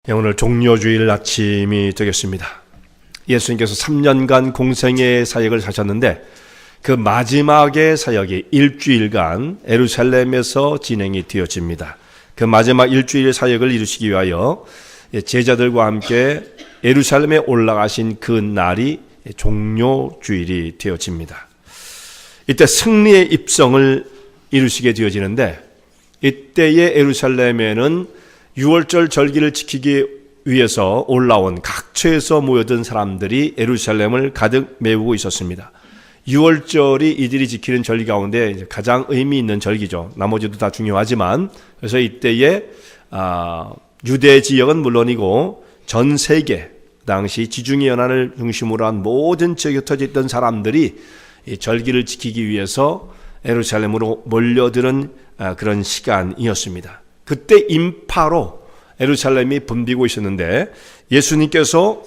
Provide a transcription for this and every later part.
오늘 종료주일 아침이 되겠습니다. 예수님께서 3년간 공생의 사역을 하셨는데 그 마지막의 사역이 일주일간 예루살렘에서 진행이 되어집니다. 그 마지막 일주일 사역을 이루시기 위하여 제자들과 함께 예루살렘에 올라가신 그 날이 종료주일이 되어집니다. 이때 승리의 입성을 이루시게 되어지는데 이때의 예루살렘에는 6월절 절기를 지키기 위해서 올라온 각처에서 모여든 사람들이 예루살렘을 가득 메우고 있었습니다. 6월절이 이들이 지키는 절기 가운데 가장 의미 있는 절기죠. 나머지도 다 중요하지만 그래서 이때에 유대 지역은 물론이고 전 세계 당시 지중해 연안을 중심으로 한 모든 지역에 흩어져 있던 사람들이 이 절기를 지키기 위해서 예루살렘으로 몰려드는 그런 시간이었습니다. 그때 인파로 예루살렘이 붐비고 있었는데 예수님께서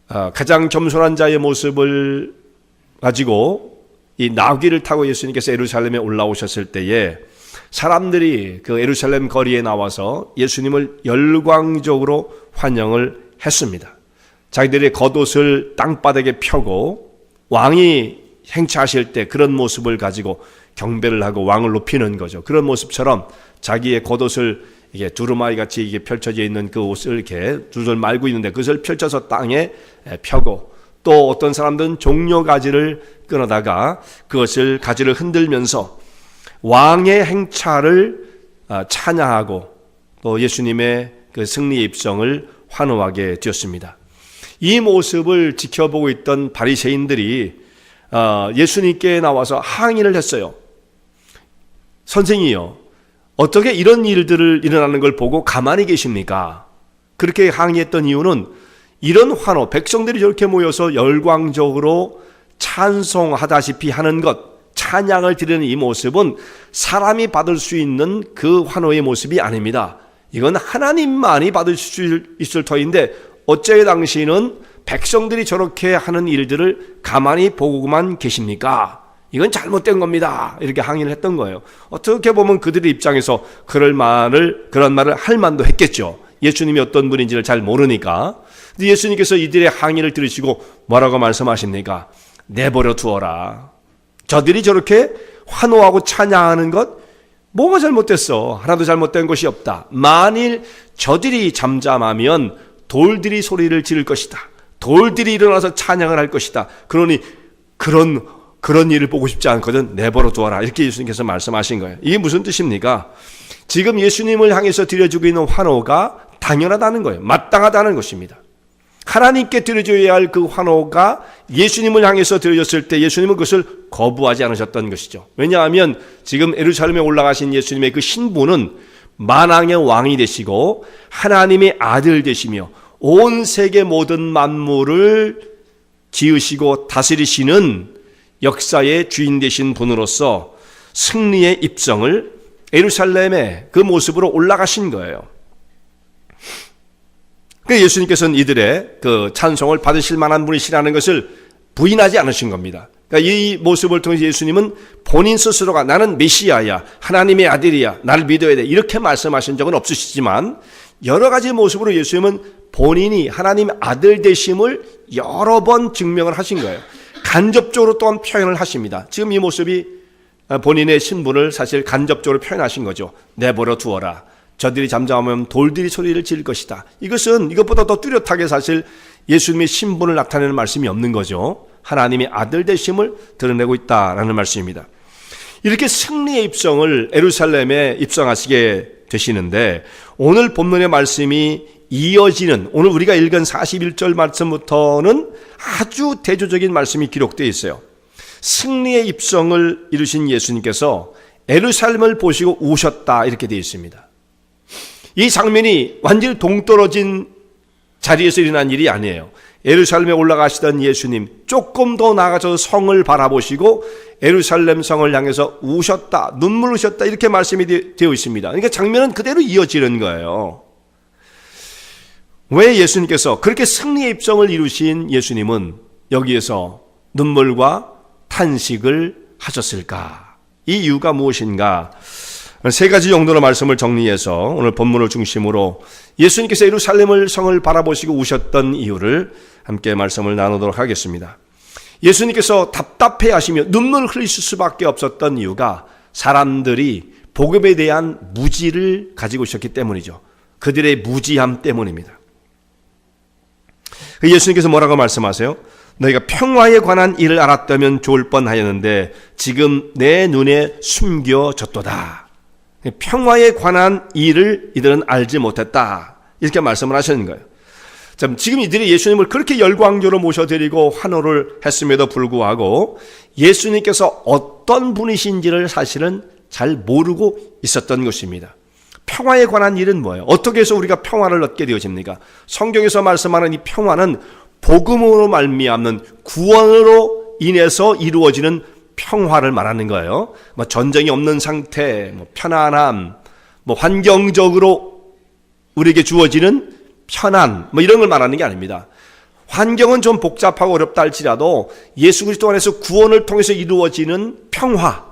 가장 겸손한 자의 모습을 가지고 이 나귀를 타고 예수님께서 예루살렘에 올라오셨을 때에 사람들이 그 예루살렘 거리에 나와서 예수님을 열광적으로 환영을 했습니다. 자기들의 겉옷을 땅바닥에 펴고 왕이 행차하실 때 그런 모습을 가지고 경배를 하고 왕을 높이는 거죠. 그런 모습처럼 자기의 겉옷을 이게 두루마리 같이 이게 펼쳐져 있는 그 옷을 이렇게 둘둘 말고 있는데 그것을 펼쳐서 땅에 펴고 또 어떤 사람들은 종려 가지를 끊어다가 그것을 가지를 흔들면서 왕의 행차를 찬양하고 또 예수님의 그 승리의 입성을 환호하게 되었습니다. 이 모습을 지켜보고 있던 바리새인들이 예수님께 나와서 항의를 했어요. 선생이요, 어떻게 이런 일들을 일어나는 걸 보고 가만히 계십니까? 그렇게 항의했던 이유는 이런 환호, 백성들이 저렇게 모여서 열광적으로 찬송하다시피 하는 것, 찬양을 드리는 이 모습은 사람이 받을 수 있는 그 환호의 모습이 아닙니다. 이건 하나님만이 받을 수 있을 터인데 어째 당시는 백성들이 저렇게 하는 일들을 가만히 보고만 계십니까? 이건 잘못된 겁니다. 이렇게 항의를 했던 거예요. 어떻게 보면 그들의 입장에서 그런 말을 할 만도 했겠죠. 예수님이 어떤 분인지를 잘 모르니까. 근데 예수님께서 이들의 항의를 들으시고 뭐라고 말씀하십니까? 내버려 두어라. 저들이 저렇게 환호하고 찬양하는 것 뭐가 잘못됐어? 하나도 잘못된 것이 없다. 만일 저들이 잠잠하면 돌들이 소리를 지를 것이다. 돌들이 일어나서 찬양을 할 것이다. 그러니 그런 일을 보고 싶지 않거든. 내버려 두어라. 이렇게 예수님께서 말씀하신 거예요. 이게 무슨 뜻입니까? 지금 예수님을 향해서 드려주고 있는 환호가 당연하다는 거예요. 마땅하다는 것입니다. 하나님께 드려줘야 할 그 환호가 예수님을 향해서 드려졌을 때 예수님은 그것을 거부하지 않으셨던 것이죠. 왜냐하면 지금 예루살렘에 올라가신 예수님의 그 신분은 만왕의 왕이 되시고 하나님의 아들 되시며 온 세계 모든 만물을 지으시고 다스리시는 역사의 주인 되신 분으로서 승리의 입성을 예루살렘의 그 모습으로 올라가신 거예요. 그 예수님께서는 이들의 그 찬송을 받으실 만한 분이시라는 것을 부인하지 않으신 겁니다. 그러니까 이 모습을 통해서 예수님은 본인 스스로가 나는 메시아야, 하나님의 아들이야, 나를 믿어야 돼 이렇게 말씀하신 적은 없으시지만 여러 가지 모습으로 예수님은 본인이 하나님의 아들 되심을 여러 번 증명을 하신 거예요. 간접적으로 또한 표현을 하십니다. 지금 이 모습이 본인의 신분을 사실 간접적으로 표현하신 거죠. 내버려 두어라. 저들이 잠잠하면 돌들이 소리를 지를 것이다. 이것은 이것보다 더 뚜렷하게 사실 예수님의 신분을 나타내는 말씀이 없는 거죠. 하나님의 아들 되심을 드러내고 있다라는 말씀입니다. 이렇게 승리의 입성을 예루살렘에 입성하시게 되시는데 오늘 본문의 말씀이 이어지는 오늘 우리가 읽은 41절 말씀부터는 아주 대조적인 말씀이 기록되어 있어요. 승리의 입성을 이루신 예수님께서 예루살렘을 보시고 우셨다 이렇게 되어 있습니다. 이 장면이 완전히 동떨어진 자리에서 일어난 일이 아니에요. 예루살렘에 올라가시던 예수님 조금 더 나아가서 성을 바라보시고 예루살렘 성을 향해서 우셨다, 눈물 흘리셨다 이렇게 말씀이 되어 있습니다. 그러니까 장면은 그대로 이어지는 거예요. 왜 예수님께서 그렇게 승리의 입성을 이루신 예수님은 여기에서 눈물과 탄식을 하셨을까? 이 이유가 무엇인가? 세 가지 정도로 말씀을 정리해서 오늘 본문을 중심으로 예수님께서 예루살렘을 성을 바라보시고 우셨던 이유를 함께 말씀을 나누도록 하겠습니다. 예수님께서 답답해 하시며 눈물을 흘리실 수밖에 없었던 이유가 사람들이 복음에 대한 무지를 가지고 있었기 때문이죠. 그들의 무지함 때문입니다. 예수님께서 뭐라고 말씀하세요? 너희가 평화에 관한 일을 알았다면 좋을 뻔하였는데 지금 내 눈에 숨겨졌도다. 평화에 관한 일을 이들은 알지 못했다. 이렇게 말씀을 하시는 거예요. 지금 이들이 예수님을 그렇게 열광적으로 모셔드리고 환호를 했음에도 불구하고 예수님께서 어떤 분이신지를 사실은 잘 모르고 있었던 것입니다. 평화에 관한 일은 뭐예요? 어떻게 해서 우리가 평화를 얻게 되어집니까? 성경에서 말씀하는 이 평화는 복음으로 말미암는 구원으로 인해서 이루어지는 평화를 말하는 거예요. 전쟁이 없는 상태, 편안함, 환경적으로 우리에게 주어지는 편안, 이런 걸 말하는 게 아닙니다. 환경은 좀 복잡하고 어렵다 할지라도 예수 그리스도 안에서 구원을 통해서 이루어지는 평화,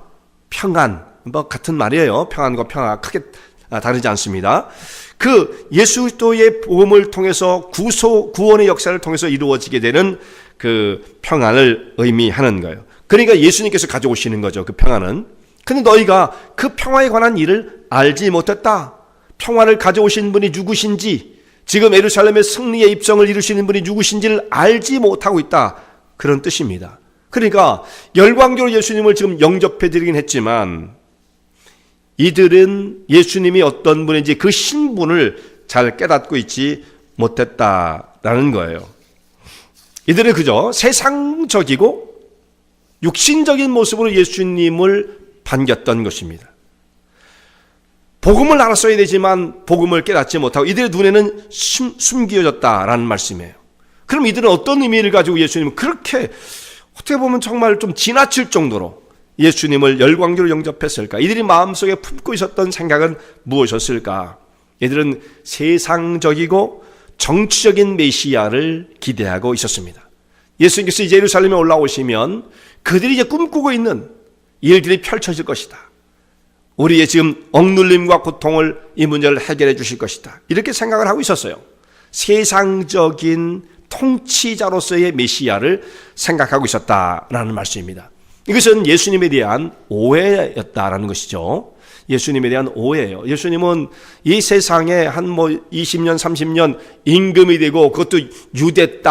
평안, 같은 말이에요. 평안과 평화 크게 다르지 않습니다. 그 예수 그리스도의 복음을 통해서 구원의 역사를 통해서 이루어지게 되는 그 평안을 의미하는 거예요. 그러니까 예수님께서 가져오시는 거죠. 그 평안은. 근데 너희가 그 평화에 관한 일을 알지 못했다. 평화를 가져오신 분이 누구신지, 지금 예루살렘의 승리의 입성을 이루시는 분이 누구신지를 알지 못하고 있다. 그런 뜻입니다. 그러니까 열광적으로 예수님을 지금 영접해 드리긴 했지만 이들은 예수님이 어떤 분인지 그 신분을 잘 깨닫고 있지 못했다라는 거예요. 이들은 그저 세상적이고 육신적인 모습으로 예수님을 반겼던 것입니다. 복음을 알았어야 되지만 복음을 깨닫지 못하고 이들의 눈에는 숨겨졌다라는 말씀이에요. 그럼 이들은 어떤 의미를 가지고 예수님을 그렇게 어떻게 보면 정말 좀 지나칠 정도로 예수님을 열광적으로 영접했을까? 이들이 마음속에 품고 있었던 생각은 무엇이었을까? 이들은 세상적이고 정치적인 메시아를 기대하고 있었습니다. 예수님께서 이제 예루살렘에 올라오시면 그들이 이제 꿈꾸고 있는 일들이 펼쳐질 것이다. 우리의 지금 억눌림과 고통을 이 문제를 해결해 주실 것이다. 이렇게 생각을 하고 있었어요. 세상적인 통치자로서의 메시아를 생각하고 있었다라는 말씀입니다. 이것은 예수님에 대한 오해였다라는 것이죠. 예수님에 대한 오해예요. 예수님은 이 세상에 한 20년, 30년 임금이 되고 그것도 유대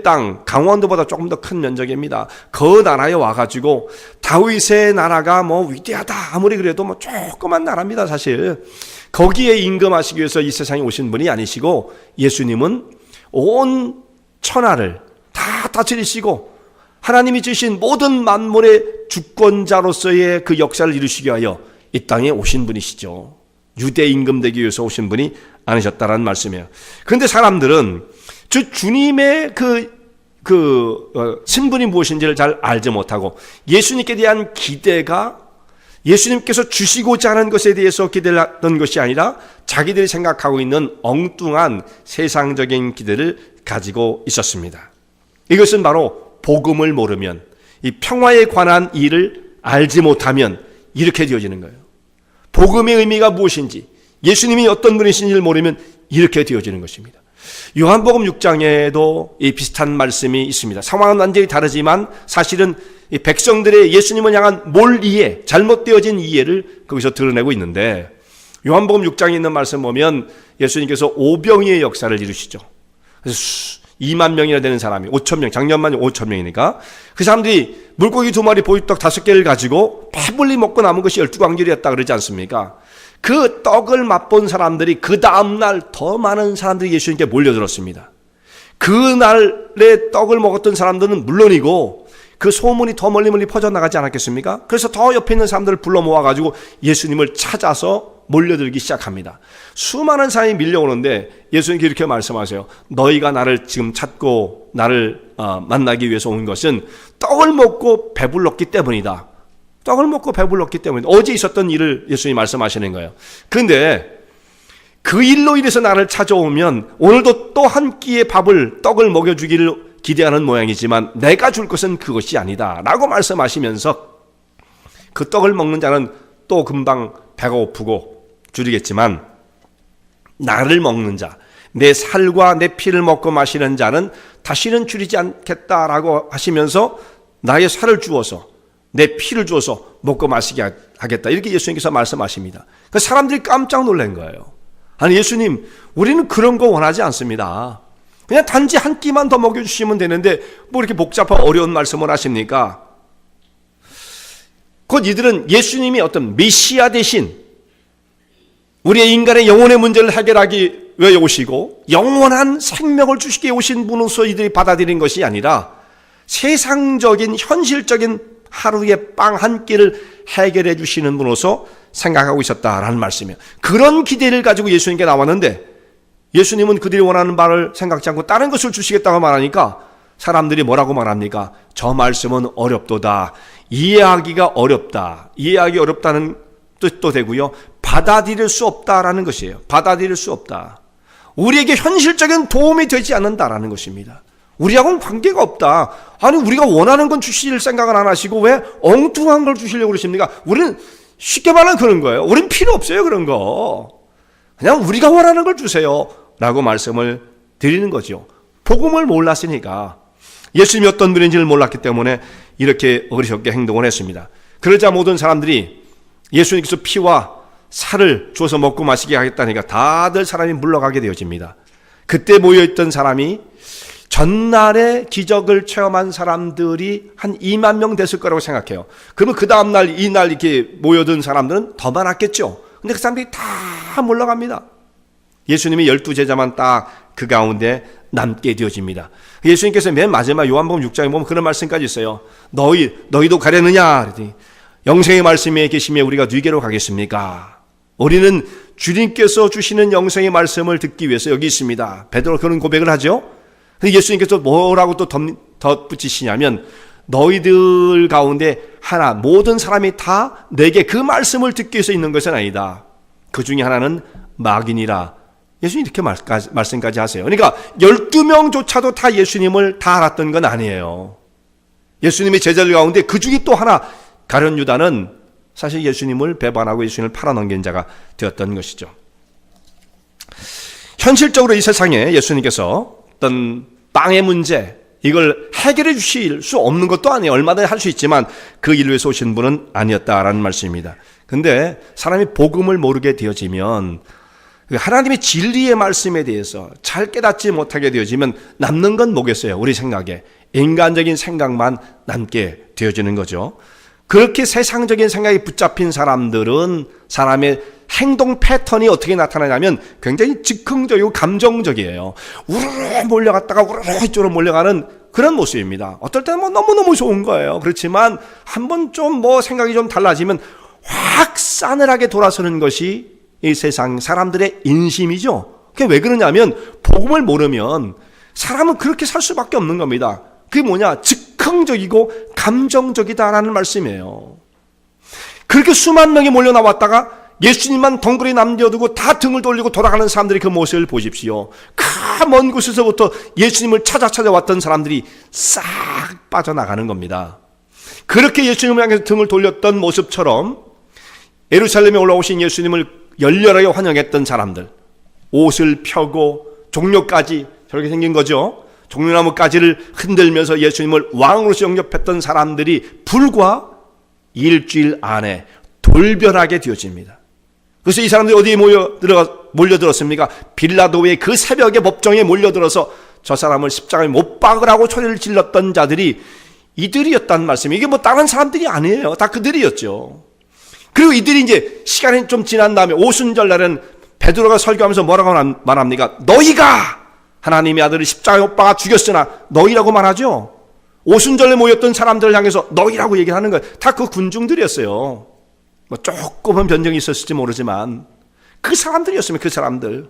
땅, 강원도보다 조금 더 큰 면적입니다. 그 나라에 와가지고 다윗의 나라가 위대하다 아무리 그래도 조그만 나라입니다. 사실 거기에 임금하시기 위해서 이 세상에 오신 분이 아니시고 예수님은 온 천하를 다 다스리시고 하나님이 주신 모든 만물의 주권자로서의 그 역사를 이루시기 위하여 이 땅에 오신 분이시죠. 유대 임금 되기 위해서 오신 분이 아니셨다라는 말씀이에요. 그런데 사람들은 주님의 신분이 무엇인지를 잘 알지 못하고 예수님께 대한 기대가 예수님께서 주시고자 하는 것에 대해서 기대를 했던 것이 아니라 자기들이 생각하고 있는 엉뚱한 세상적인 기대를 가지고 있었습니다. 이것은 바로 복음을 모르면, 이 평화에 관한 일을 알지 못하면 이렇게 되어지는 거예요. 복음의 의미가 무엇인지, 예수님이 어떤 분이신지를 모르면 이렇게 되어지는 것입니다. 요한복음 6장에도 이 비슷한 말씀이 있습니다. 상황은 완전히 다르지만 사실은 이 백성들의 예수님을 향한 몰이해, 잘못되어진 이해를 거기서 드러내고 있는데, 요한복음 6장에 있는 말씀 보면 예수님께서 오병이의 역사를 이루시죠. 그래서 2만 명이나 되는 사람이 5천 명, 작년만 5천 명이니까 그 사람들이 물고기 2마리 보리떡 5개를 가지고 배불리 먹고 남은 것이 12광절이었다 그러지 않습니까? 그 떡을 맛본 사람들이 그 다음날 더 많은 사람들이 예수님께 몰려들었습니다. 그날에 떡을 먹었던 사람들은 물론이고 그 소문이 더 멀리 퍼져나가지 않았겠습니까? 그래서 더 옆에 있는 사람들을 불러 모아가지고 예수님을 찾아서 몰려들기 시작합니다. 수많은 사람이 밀려오는데 예수님께 이렇게 말씀하세요. 너희가 나를 지금 찾고 나를 만나기 위해서 온 것은 떡을 먹고 배불렀기 때문이다. 떡을 먹고 배불렀기 때문이다. 어제 있었던 일을 예수님이 말씀하시는 거예요. 그런데 그 일로 인해서 나를 찾아오면 오늘도 또 한 끼의 떡을 먹여주기를 기대하는 모양이지만 내가 줄 것은 그것이 아니다 라고 말씀하시면서 그 떡을 먹는 자는 또 금방 배가 고프고 줄이겠지만 나를 먹는 자, 내 살과 내 피를 먹고 마시는 자는 다시는 줄이지 않겠다라고 하시면서 나의 살을 주어서 내 피를 주어서 먹고 마시게 하겠다. 이렇게 예수님께서 말씀하십니다. 그 사람들이 깜짝 놀란 거예요. 아니 예수님, 우리는 그런 거 원하지 않습니다. 그냥 단지 한 끼만 더 먹여주시면 되는데 뭐 이렇게 복잡하고 어려운 말씀을 하십니까? 곧 이들은 예수님이 어떤 메시아 대신 우리의 인간의 영혼의 문제를 해결하기 위해 오시고 영원한 생명을 주시기 위해 오신 분으로서 이들이 받아들인 것이 아니라 세상적인 현실적인 하루의 빵 한 끼를 해결해 주시는 분으로서 생각하고 있었다라는 말씀이에요. 그런 기대를 가지고 예수님께 나왔는데 예수님은 그들이 원하는 바를 생각지 않고 다른 것을 주시겠다고 말하니까 사람들이 뭐라고 말합니까? 저 말씀은 어렵도다. 이해하기가 어렵다. 이해하기 어렵다는 뜻도 되고요. 받아들일 수 없다라는 것이에요. 받아들일 수 없다. 우리에게 현실적인 도움이 되지 않는다라는 것입니다. 우리하고는 관계가 없다. 아니 우리가 원하는 건 주실 생각을 안 하시고 왜 엉뚱한 걸 주시려고 그러십니까? 우리는 쉽게 말하면 그런 거예요. 우리는 필요 없어요 그런 거. 그냥 우리가 원하는 걸 주세요 라고 말씀을 드리는 거죠. 복음을 몰랐으니까, 예수님이 어떤 분인지를 몰랐기 때문에 이렇게 어리석게 행동을 했습니다. 그러자 모든 사람들이 예수님께서 피와 살을 주어서 먹고 마시게 하겠다니까 다들 사람이 물러가게 되어집니다. 그때 모여있던 사람이 전날에 기적을 체험한 사람들이 한 2만 명 됐을 거라고 생각해요. 그러면 그 다음날 이날 이렇게 모여든 사람들은 더 많았겠죠. 근데 그 사람들이 다 물러갑니다. 예수님이 12제자만 딱 그 가운데 남게 되어집니다. 예수님께서 맨 마지막 요한복음 6장에 보면 그런 말씀까지 있어요. 너희도 가려느냐? 그랬더니 영생의 말씀에 계시며 우리가 누구에게로 가겠습니까? 우리는 주님께서 주시는 영생의 말씀을 듣기 위해서 여기 있습니다. 베드로가 그런 고백을 하죠. 근데 예수님께서 뭐라고 또 덧붙이시냐면 너희들 가운데 하나, 모든 사람이 다 내게 그 말씀을 듣기 위해서 있는 것은 아니다. 그 중에 하나는 막인이라. 예수님이 이렇게 말씀까지 하세요. 그러니까 12명조차도 다 예수님을 다 알았던 건 아니에요. 예수님의 제자들 가운데 그 중에 또 하나, 가룟 유다는 사실 예수님을 배반하고 예수님을 팔아넘긴 자가 되었던 것이죠. 현실적으로 이 세상에 예수님께서 어떤 빵의 문제, 이걸 해결해 주실 수 없는 것도 아니에요. 얼마든지 할 수 있지만 그 일을 위해서 오신 분은 아니었다라는 말씀입니다. 근데 사람이 복음을 모르게 되어지면, 하나님의 진리의 말씀에 대해서 잘 깨닫지 못하게 되어지면 남는 건 뭐겠어요? 우리 생각에 인간적인 생각만 남게 되어지는 거죠. 그렇게 세상적인 생각이 붙잡힌 사람들은 사람의 행동 패턴이 어떻게 나타나냐면 굉장히 즉흥적이고 감정적이에요. 우르르 몰려갔다가 우르르 이쪽으로 몰려가는 그런 모습입니다. 어떨 때는 뭐 너무너무 좋은 거예요. 그렇지만 한번 좀 뭐 생각이 좀 달라지면 확 싸늘하게 돌아서는 것이 이 세상 사람들의 인심이죠. 그게 왜 그러냐면 복음을 모르면 사람은 그렇게 살 수밖에 없는 겁니다. 그게 뭐냐? 즉흥적이고 감정적이다라는 말씀이에요. 그렇게 수만 명이 몰려 나왔다가 예수님만 덩그리 남겨두고 다 등을 돌리고 돌아가는 사람들의 그 모습을 보십시오. 그 먼 곳에서부터 예수님을 찾아왔던 사람들이 싹 빠져나가는 겁니다. 그렇게 예수님을 향해서 등을 돌렸던 모습처럼 예루살렘에 올라오신 예수님을 열렬하게 환영했던 사람들, 옷을 펴고 종려까지 저렇게 생긴 거죠. 종려나무 가지를 흔들면서 예수님을 왕으로서 영접했던 사람들이 불과 일주일 안에 돌변하게 되어집니다. 그래서 이 사람들이 어디에 몰려들었습니까? 빌라도의 그 새벽에 법정에 몰려들어서 저 사람을 십자가에 못 박으라고 소리를 질렀던 자들이 이들이었다는 말씀이에요. 이게 뭐 다른 사람들이 아니에요. 다 그들이었죠. 그리고 이들이 이제 시간이 좀 지난 다음에 오순절 날은 베드로가 설교하면서 뭐라고 말합니까? 너희가 하나님의 아들을 십자가에 못 박아 죽였으나, 너희라고 말하죠. 오순절에 모였던 사람들을 향해서 너희라고 얘기를 하는 거예요. 다 그 군중들이었어요. 뭐 조금은 변경이 있었을지 모르지만 그 사람들이었습니다. 그 사람들.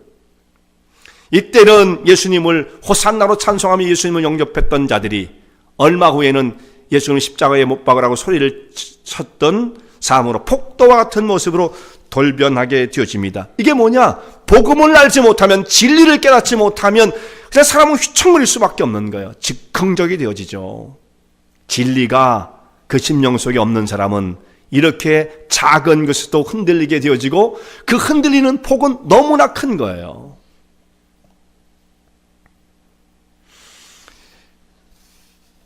이때는 예수님을 호산나로 찬송하며 예수님을 영접했던 자들이 얼마 후에는 예수님을 십자가에 못 박으라고 소리를 쳤던 삶으로 폭도와 같은 모습으로 돌변하게 되어집니다. 이게 뭐냐? 복음을 알지 못하면, 진리를 깨닫지 못하면 그냥 사람은 휘청거릴 수밖에 없는 거예요. 즉흥적이 되어지죠. 진리가 그 심령 속에 없는 사람은 이렇게 작은 것도 흔들리게 되어지고 그 흔들리는 폭은 너무나 큰 거예요.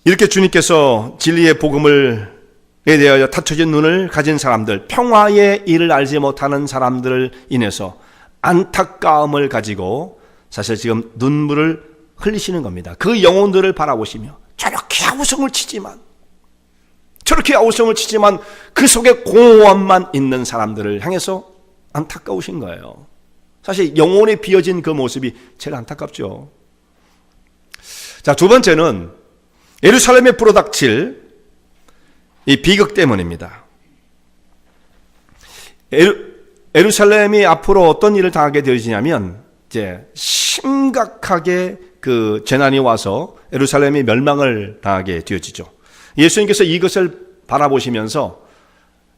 이렇게 주님께서 진리의 복음에 대하여 닫혀진 눈을 가진 사람들, 평화의 일을 알지 못하는 사람들을 인해서 안타까움을 가지고 사실 지금 눈물을 흘리시는 겁니다. 그 영혼들을 바라보시며 저렇게 아우성을 치지만 그 속에 공허함만 있는 사람들을 향해서 안타까우신 거예요. 사실 영혼이 비어진 그 모습이 제일 안타깝죠. 자, 두 번째는 예루살렘에 불어닥칠 이 비극 때문입니다. 예루살렘이 앞으로 어떤 일을 당하게 되어지냐면 이제 심각하게 그 재난이 와서 예루살렘이 멸망을 당하게 되어지죠. 예수님께서 이것을 바라보시면서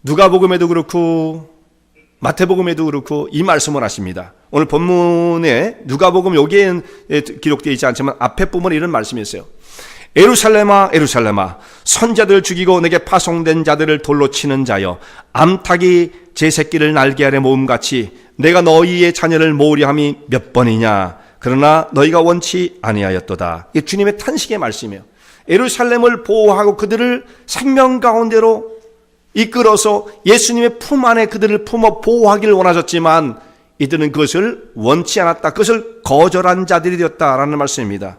누가복음에도 그렇고 마태복음에도 그렇고 이 말씀을 하십니다. 오늘 본문에 누가복음 여기에 기록되어 있지 않지만 앞에 부분에 이런 말씀이 있어요. 예루살렘아 예루살렘아 선자들을 죽이고 내게 파송된 자들을 돌로 치는 자여 암탉이 제 새끼를 날개 아래 모음같이 내가 너희의 자녀를 모으려 함이 몇 번이냐 그러나 너희가 원치 아니하였도다. 이게 주님의 탄식의 말씀이에요. 예루살렘을 보호하고 그들을 생명 가운데로 이끌어서 예수님의 품 안에 그들을 품어 보호하기를 원하셨지만 이들은 그것을 원치 않았다. 그것을 거절한 자들이 되었다라는 말씀입니다.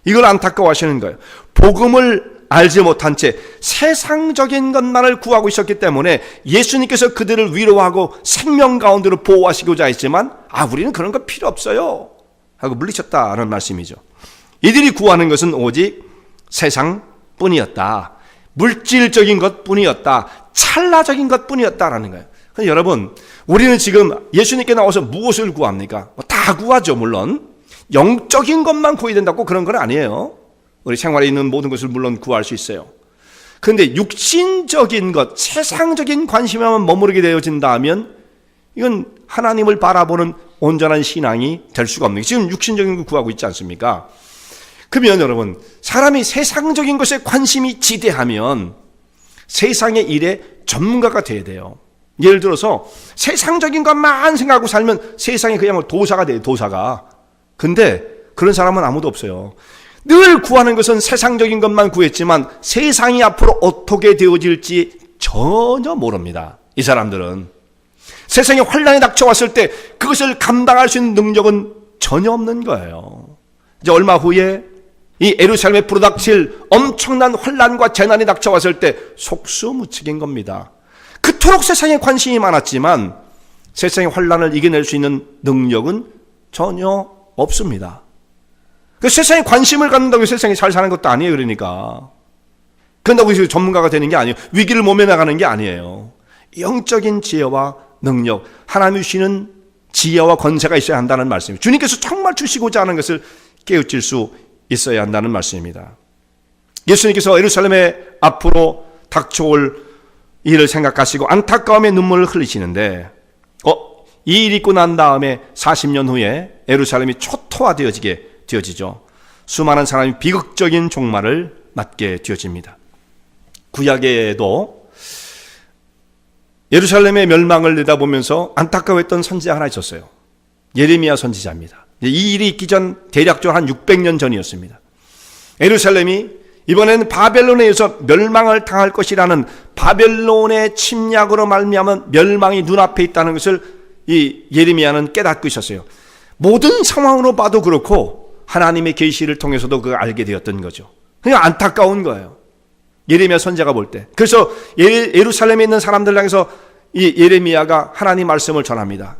이걸 안타까워하시는 거예요. 복음을 알지 못한 채 세상적인 것만을 구하고 있었기 때문에 예수님께서 그들을 위로하고 생명 가운데로 보호하시고자 했지만 우리는 그런 거 필요 없어요 하고 물리쳤다는 말씀이죠. 이들이 구하는 것은 오직 세상뿐이었다. 물질적인 것뿐이었다. 찰나적인 것뿐이었다라는 거예요. 그래서 여러분, 우리는 지금 예수님께 나와서 무엇을 구합니까? 다 구하죠, 물론. 영적인 것만 구해야 된다고 그런 건 아니에요. 우리 생활에 있는 모든 것을 물론 구할 수 있어요. 그런데 육신적인 것, 세상적인 관심에만 머무르게 되어진다면 이건 하나님을 바라보는 온전한 신앙이 될 수가 없는 거예요. 지금 육신적인 걸 구하고 있지 않습니까? 그러면 여러분, 사람이 세상적인 것에 관심이 지대하면 세상의 일에 전문가가 돼야 돼요. 예를 들어서 세상적인 것만 생각하고 살면 세상에 그냥 도사가 돼요, 도사가. 근데 그런 사람은 아무도 없어요. 늘 구하는 것은 세상적인 것만 구했지만 세상이 앞으로 어떻게 되어질지 전혀 모릅니다. 이 사람들은 세상에 환란이 닥쳐왔을 때 그것을 감당할 수 있는 능력은 전혀 없는 거예요. 이제 얼마 후에 이 예루살렘에 불어닥칠 엄청난 환란과 재난이 닥쳐왔을 때 속수무책인 겁니다. 그토록 세상에 관심이 많았지만 세상의 환란을 이겨낼 수 있는 능력은 전혀 없습니다. 그 세상에 관심을 갖는다고 세상에 잘 사는 것도 아니에요. 그러니까 그런다고 전문가가 되는 게 아니에요. 위기를 몸에 나가는 게 아니에요. 영적인 지혜와 능력, 하나님이 주시는 지혜와 권세가 있어야 한다는 말씀이에요. 주님께서 정말 주시고자 하는 것을 깨우칠 수 있어야 한다는 말씀입니다. 예수님께서 예루살렘에 앞으로 닥쳐올 일을 생각하시고 안타까움의 눈물을 흘리시는데 이 일이 있고 난 다음에 40년 후에 예루살렘이 초토화되어지게 되어지죠. 수많은 사람이 비극적인 종말을 맞게 되어집니다. 구약에도 예루살렘의 멸망을 내다보면서 안타까워했던 선지자 하나 있었어요. 예레미야 선지자입니다. 이 일이 있기 전 대략적으로 한 600년 전이었습니다. 예루살렘이 이번에는 바벨론에 의해서 멸망을 당할 것이라는 바벨론의 침략으로 말미암은 멸망이 눈앞에 있다는 것을 이 예레미야는 깨닫고 있었어요. 모든 상황으로 봐도 그렇고 하나님의 계시를 통해서도 그걸 알게 되었던 거죠. 그냥 안타까운 거예요. 예레미야 선지자가 볼 때. 그래서 예루살렘에 있는 사람들 향해서 이 예레미야가 하나님 말씀을 전합니다.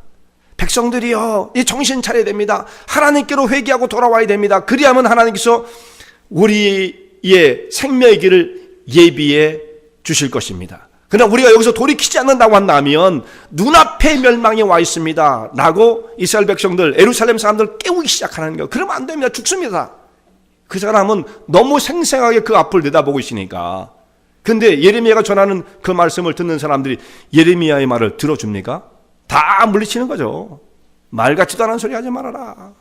백성들이여, 이 정신 차려야 됩니다. 하나님께로 회개하고 돌아와야 됩니다. 그리하면 하나님께서 우리의 생명의 길을 예비해 주실 것입니다. 그러나 우리가 여기서 돌이키지 않는다고 한다면 눈앞에 멸망이 와 있습니다 라고 이스라엘 백성들, 예루살렘 사람들 깨우기 시작하는 거예요. 그러면 안 됩니다. 죽습니다. 그 사람은 너무 생생하게 그 앞을 내다보고 있으니까. 근데 예레미야가 전하는 그 말씀을 듣는 사람들이 예레미야의 말을 들어줍니까? 다 물리치는 거죠. 말 같지도 않은 소리 하지 말아라.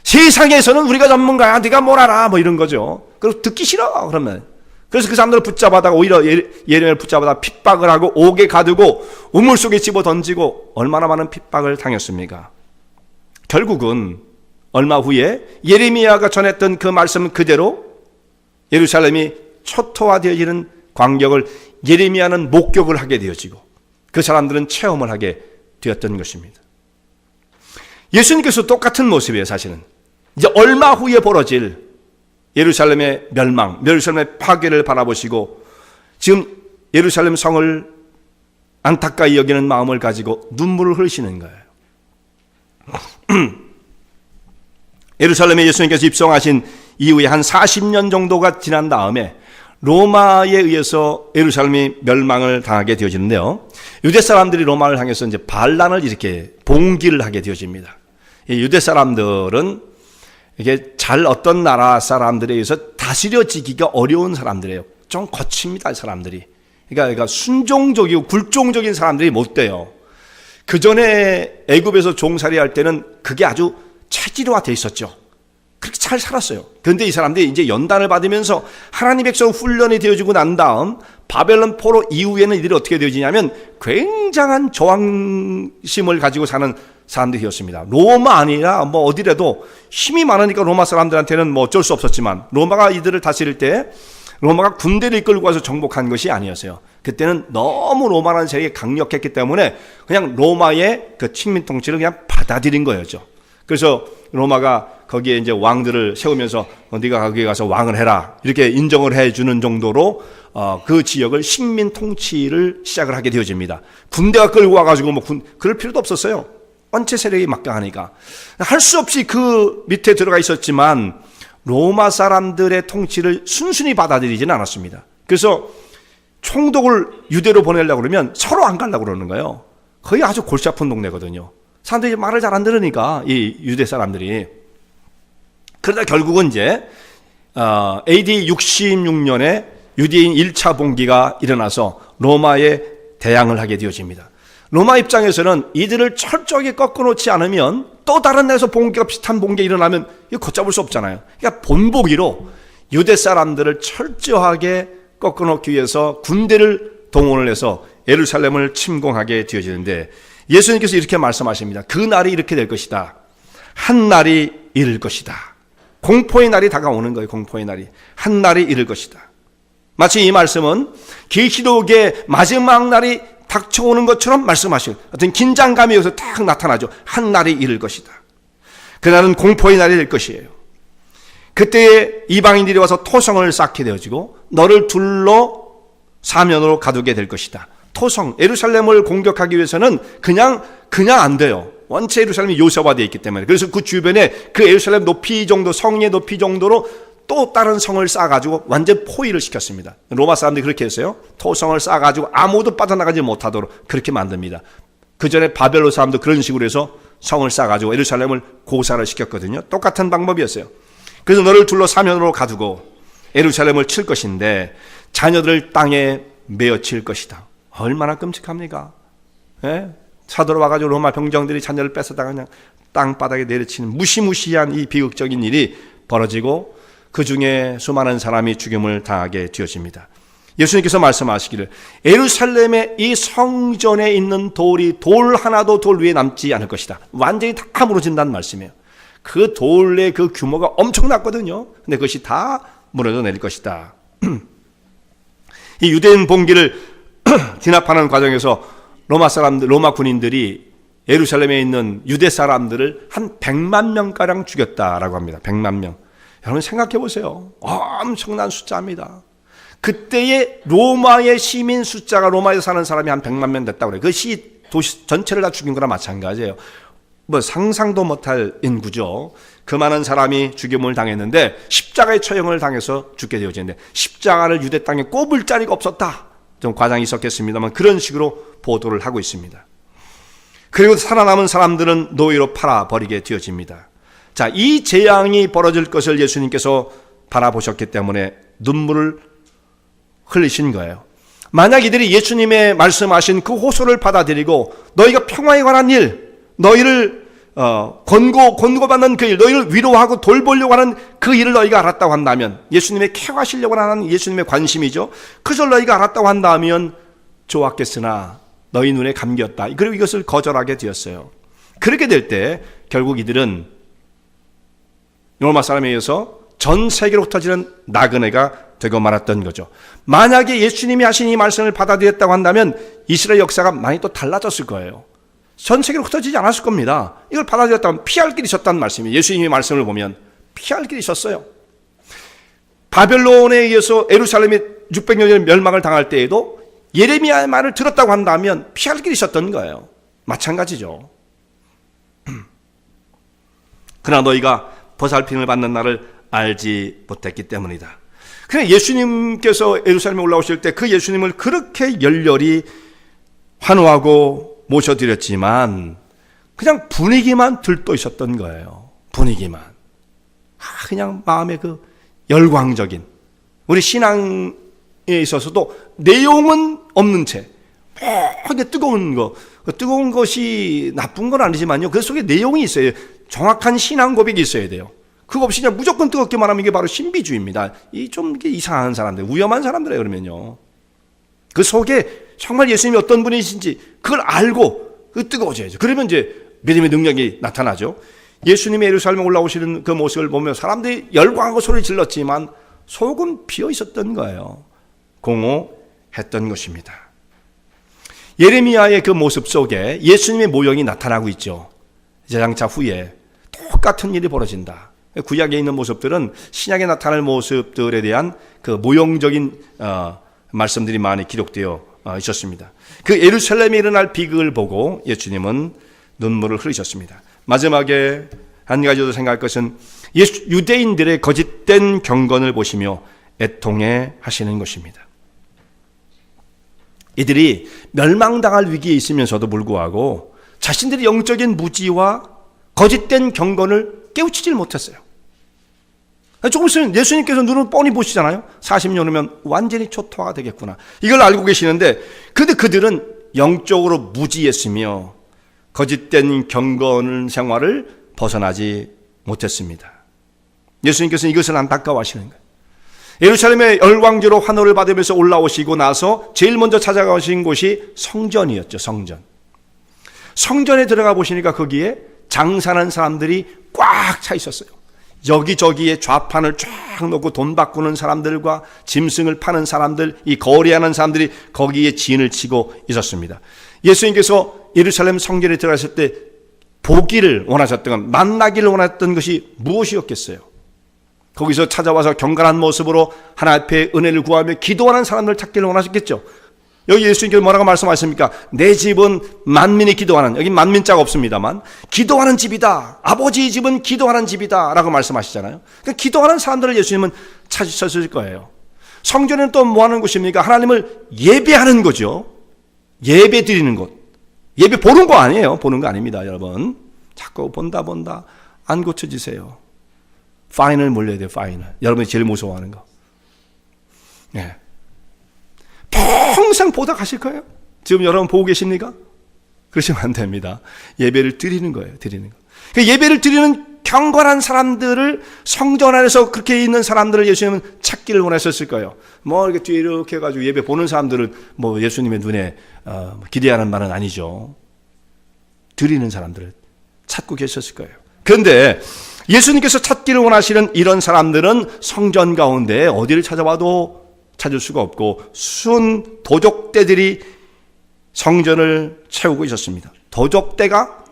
세상에서는 우리가 전문가야, 네가 뭘 알아, 뭐 이런 거죠. 그리고 듣기 싫어. 그러면 그래서 그 사람들을 붙잡아다가 오히려 예레미야를 붙잡아다 핍박을 하고 옥에 가두고 우물 속에 집어 던지고 얼마나 많은 핍박을 당했습니까? 결국은 얼마 후에 예레미야가 전했던 그 말씀 그대로 예루살렘이 초토화되어지는 광경을 예레미야는 목격을 하게 되어지고 그 사람들은 체험을 하게 되었던 것입니다. 예수님께서 똑같은 모습이에요. 사실은 이제 얼마 후에 벌어질 예루살렘의 멸망, 예루살렘의 파괴를 바라보시고 지금 예루살렘 성을 안타까이 여기는 마음을 가지고 눈물을 흘리시는 거예요. 예루살렘에 예수님께서 입성하신 이후에 한 40년 정도가 지난 다음에 로마에 의해서 예루살렘이 멸망을 당하게 되어지는데요. 유대 사람들이 로마를 향해서 이제 반란을 이렇게 봉기를 하게 되어집니다. 이 유대 사람들은 이게 잘 어떤 나라 사람들에 의해서 다스려지기가 어려운 사람들이에요. 좀 거칩니다, 사람들이. 그러니까 순종적이고 굴종적인 사람들이 못 돼요. 그 전에 애굽에서 종살이 할 때는 그게 아주 체질화되어 있었죠. 그렇게 잘 살았어요. 그런데 이 사람들이 이제 연단을 받으면서 하나님 백성 훈련이 되어지고 난 다음 바벨론 포로 이후에는 이들이 어떻게 되어지냐면 굉장한 저항심을 가지고 사는 사람들이었습니다. 로마 아니라 뭐 어디라도 힘이 많으니까 로마 사람들한테는 뭐 어쩔 수 없었지만 로마가 이들을 다스릴 때 로마가 군대를 이끌고 와서 정복한 것이 아니었어요. 그때는 너무 로마라는 세력이 강력했기 때문에 그냥 로마의 그 식민 통치를 그냥 받아들인 거였죠. 그래서 로마가 거기에 이제 왕들을 세우면서 네가 거기에 가서 왕을 해라 이렇게 인정을 해주는 정도로 그 지역을 식민 통치를 시작을 하게 되어집니다. 군대가 끌고 와가지고 뭐 그럴 필요도 없었어요. 원체 세력이 막강하니까 할 수 없이 그 밑에 들어가 있었지만 로마 사람들의 통치를 순순히 받아들이지는 않았습니다. 그래서 총독을 유대로 보내려고 그러면 서로 안 가려고 그러는 거예요. 거의 아주 골치 아픈 동네거든요. 사람들이 말을 잘 안 들으니까 이 유대 사람들이. 그러다 결국은 이제 AD 66년에 유대인 1차 봉기가 일어나서 로마에 대항을 하게 되어집니다. 로마 입장에서는 이들을 철저하게 꺾어놓지 않으면 또 다른 데서 봉기가 비슷한 봉기가 일어나면 이거 걷잡을 수 없잖아요. 그러니까 본보기로 유대 사람들을 철저하게 꺾어놓기 위해서 군대를 동원을 해서 예루살렘을 침공하게 되어지는데 예수님께서 이렇게 말씀하십니다. 그 날이 이렇게 될 것이다. 한 날이 이를 것이다. 공포의 날이 다가오는 거예요. 공포의 날이. 한 날이 이를 것이다. 마치 이 말씀은 계시록의 마지막 날이 닥쳐오는 것처럼 말씀하시고 어떤 긴장감이 여기서 딱 나타나죠. 한 날이 이를 것이다. 그날은 공포의 날이 될 것이에요. 그때에 이방인들이 와서 토성을 쌓게 되어지고 너를 둘러 사면으로 가두게 될 것이다. 토성, 예루살렘을 공격하기 위해서는 그냥 안 돼요. 원체 예루살렘이 요새화되어 있기 때문에. 그래서 그 주변에 그 예루살렘 높이 정도, 성의 높이 정도로 또 다른 성을 쌓아가지고 완전 포위를 시켰습니다. 로마 사람들이 그렇게 했어요. 토성을 쌓아가지고 아무도 빠져나가지 못하도록 그렇게 만듭니다. 그 전에 바벨론 사람도 그런 식으로 해서 성을 쌓아가지고 예루살렘을 고사를 시켰거든요. 똑같은 방법이었어요. 그래서 너를 둘러 사면으로 가두고 예루살렘을 칠 것인데 자녀들을 땅에 메어칠 것이다. 얼마나 끔찍합니까? 예? 쳐들어와가지고 로마 병정들이 자녀를 뺏어다가 그냥 땅바닥에 내려치는 무시무시한 이 비극적인 일이 벌어지고 그 중에 수많은 사람이 죽임을 당하게 되어집니다. 예수님께서 말씀하시기를 예루살렘의 이 성전에 있는 돌이 돌 하나도 돌 위에 남지 않을 것이다. 완전히 다 무너진다는 말씀이에요. 그 돌의 그 규모가 엄청났거든요. 근데 그것이 다 무너져 내릴 것이다. 이 유대인 봉기를 진압하는 과정에서 로마 군인들이 예루살렘에 있는 유대 사람들을 한 100만 명가량 죽였다라고 합니다. 100만 명. 여러분 생각해 보세요. 엄청난 숫자입니다. 그때의 로마의 시민 숫자가 로마에 사는 사람이 한 100만 명 됐다고 그래요. 그 도시 전체를 다 죽인 거랑 마찬가지예요. 뭐 상상도 못할 인구죠. 그 많은 사람이 죽임을 당했는데 십자가의 처형을 당해서 죽게 되어지는데 십자가를 유대 땅에 꼽을 자리가 없었다. 좀 과장이 있었겠습니다만 그런 식으로 보도를 하고 있습니다. 그리고 살아남은 사람들은 노예로 팔아버리게 되어집니다. 자, 이 재앙이 벌어질 것을 예수님께서 바라보셨기 때문에 눈물을 흘리신 거예요. 만약 이들이 예수님의 말씀하신 그 호소를 받아들이고 너희가 평화에 관한 일, 너희를 권고받는 그 일, 너희를 위로하고 돌보려고 하는 그 일을 너희가 알았다고 한다면, 예수님의 케어하시려고 하는 예수님의 관심이죠. 그것을 너희가 알았다고 한다면 좋았겠으나 너희 눈에 감겼다. 그리고 이것을 거절하게 되었어요. 그렇게 될 때 결국 이들은 로마 사람에 의해서 전 세계로 흩어지는 나그네가 되고 말았던 거죠. 만약에 예수님이 하신 이 말씀을 받아들였다고 한다면 이스라엘 역사가 많이 또 달라졌을 거예요. 전 세계로 흩어지지 않았을 겁니다. 이걸 받아들였다면 피할 길이 있었다는 말씀이에요. 예수님의 말씀을 보면 피할 길이 있었어요. 바벨론에 의해서 예루살렘이 600년 멸망을 당할 때에도 예레미야의 말을 들었다고 한다면 피할 길이 있었던 거예요. 마찬가지죠. 그러나 너희가 보살핌을 받는 날을 알지 못했기 때문이다. 그냥 예수님께서 예루살렘에 올라오실 때 그 예수님을 그렇게 열렬히 환호하고 모셔드렸지만 그냥 분위기만 들떠 있었던 거예요. 분위기만. 그냥 마음의 그 열광적인, 우리 신앙에 있어서도 내용은 없는 채 뜨거운 거, 뜨거운 것이 나쁜 건 아니지만요, 그 속에 내용이 있어요. 정확한 신앙 고백이 있어야 돼요. 그거 없이 그냥 무조건 뜨겁게 말하면 이게 바로 신비주의입니다. 좀 이상한 사람들, 위험한 사람들이에요. 그러면요, 그 속에 정말 예수님이 어떤 분이신지 그걸 알고 그 뜨거워져야죠. 그러면 이제 믿음의 능력이 나타나죠. 예수님이 예루살렘에 올라오시는 그 모습을 보면 사람들이 열광하고 소리 질렀지만 속은 비어 있었던 거예요. 공허했던 것입니다. 예레미야의 그 모습 속에 예수님의 모형이 나타나고 있죠. 재장차 후에 똑같은 일이 벌어진다. 구약에 있는 모습들은 신약에 나타날 모습들에 대한 그 모형적인 말씀들이 많이 기록되어 있었습니다. 그 예루살렘에 일어날 비극을 보고 예수님은 눈물을 흘리셨습니다. 마지막에 한 가지 더 생각할 것은 유대인들의 거짓된 경건을 보시며 애통해 하시는 것입니다. 이들이 멸망당할 위기에 있으면서도 불구하고 자신들의 영적인 무지와 거짓된 경건을 깨우치질 못했어요. 조금 있으면 예수님께서 눈을 뻔히 보시잖아요. 40년 후면 완전히 초토화가 되겠구나, 이걸 알고 계시는데, 근데 그들은 영적으로 무지했으며 거짓된 경건 생활을 벗어나지 못했습니다. 예수님께서는 이것을 안타까워하시는 거예요. 예루살렘의 열광제로 환호를 받으면서 올라오시고 나서 제일 먼저 찾아가신 곳이 성전이었죠. 성전에 들어가 보시니까 거기에 장사하는 사람들이 꽉 차 있었어요. 여기저기에 좌판을 쫙 놓고 돈 바꾸는 사람들과 짐승을 파는 사람들, 이 거래하는 사람들이 거기에 진을 치고 있었습니다. 예수님께서 예루살렘 성전에 들어갔을 때 보기를 원하셨던, 만나기를 원했던 것이 무엇이었겠어요? 거기서 찾아와서 경건한 모습으로 하나님 앞에 은혜를 구하며 기도하는 사람들을 찾기를 원하셨겠죠. 여기 예수님께서 뭐라고 말씀하십니까? 내 집은 만민이 기도하는, 여기 만민자가 없습니다만 기도하는 집이다, 아버지의 집은 기도하는 집이다 라고 말씀하시잖아요. 그러니까 기도하는 사람들을 예수님은 찾으셨을 거예요. 성전에는 또 뭐 하는 곳입니까? 하나님을 예배하는 거죠. 예배 드리는 곳. 예배 보는 거 아니에요. 보는 거 아닙니다, 여러분. 자꾸 본다 안 고쳐지세요. 파인을 몰려야 돼요. 파인을. 여러분이 제일 무서워하는 거. 네. 평생 보다 가실 거예요? 지금 여러분 보고 계십니까? 그러시면 안 됩니다. 예배를 드리는 거예요. 드리는 거. 그 예배를 드리는 경건한 사람들을, 성전 안에서 그렇게 있는 사람들을 예수님은 찾기를 원하셨을 거예요. 뭐 이렇게 뒤에 이렇게 해가지고 예배 보는 사람들을 뭐 예수님의 눈에 기대하는 말은 아니죠. 드리는 사람들을 찾고 계셨을 거예요. 그런데 예수님께서 찾기를 원하시는 이런 사람들은 성전 가운데 어디를 찾아봐도 찾을 수가 없고 순 도적대들이 성전을 채우고 있었습니다. 도적대가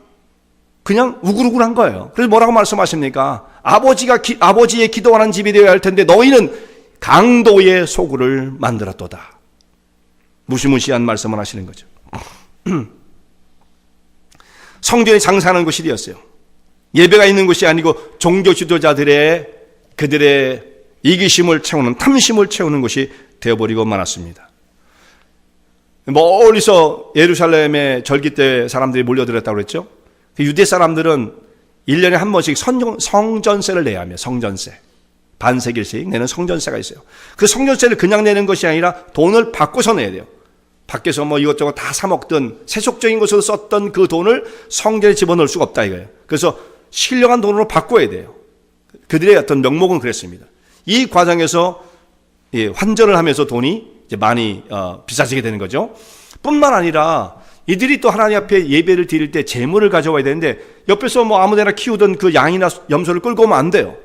그냥 우글우글한 거예요. 그래서 뭐라고 말씀하십니까? 아버지의 기도하는 집이 되어야 할 텐데 너희는 강도의 소굴을 만들었도다. 무시무시한 말씀을 하시는 거죠. 성전이 장사하는 곳이 되었어요. 예배가 있는 곳이 아니고 종교 지도자들의 그들의 이기심을 채우는, 탐심을 채우는 것이 되어버리고 말았습니다. 멀리서 예루살렘의 절기 때 사람들이 몰려들었다고 그랬죠. 유대 사람들은 1년에 한 번씩 성전세를 내야 하며, 성전세 반세길씩 내는 성전세가 있어요. 그 성전세를 그냥 내는 것이 아니라 돈을 바꿔서 내야 돼요. 밖에서 뭐 이것저것 다 사 먹던 세속적인 것으로 썼던 그 돈을 성전에 집어넣을 수가 없다 이거예요. 그래서 신령한 돈으로 바꿔야 돼요. 그들의 어떤 명목은 그랬습니다. 이 과정에서 환전을 하면서 돈이 이제 많이 비싸지게 되는 거죠. 뿐만 아니라 이들이 또 하나님 앞에 예배를 드릴 때 제물을 가져와야 되는데 옆에서 뭐 아무데나 키우던 그 양이나 염소를 끌고 오면 안 돼요.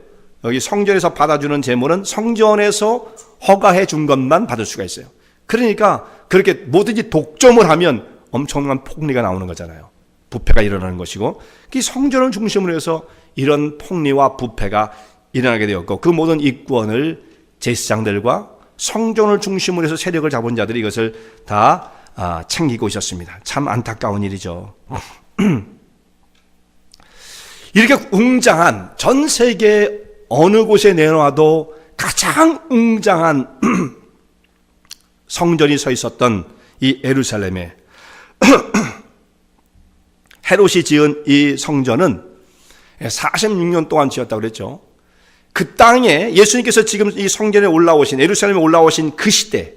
여기 성전에서 받아주는 제물은 성전에서 허가해 준 것만 받을 수가 있어요. 그러니까 그렇게 뭐든지 독점을 하면 엄청난 폭리가 나오는 거잖아요. 부패가 일어나는 것이고, 그 성전을 중심으로 해서 이런 폭리와 부패가 일어나게 되었고, 그 모든 이권을 제사장들과 성전을 중심으로 해서 세력을 잡은 자들이 이것을 다 챙기고 있었습니다. 참 안타까운 일이죠. 이렇게 웅장한, 전 세계 어느 곳에 내놔도 가장 웅장한 성전이 서 있었던 이 예루살렘에 헤롯이 지은 이 성전은 46년 동안 지었다고 그랬죠. 그 땅에 예수님께서 지금 이 성전에 올라오신, 예루살렘에 올라오신 그 시대,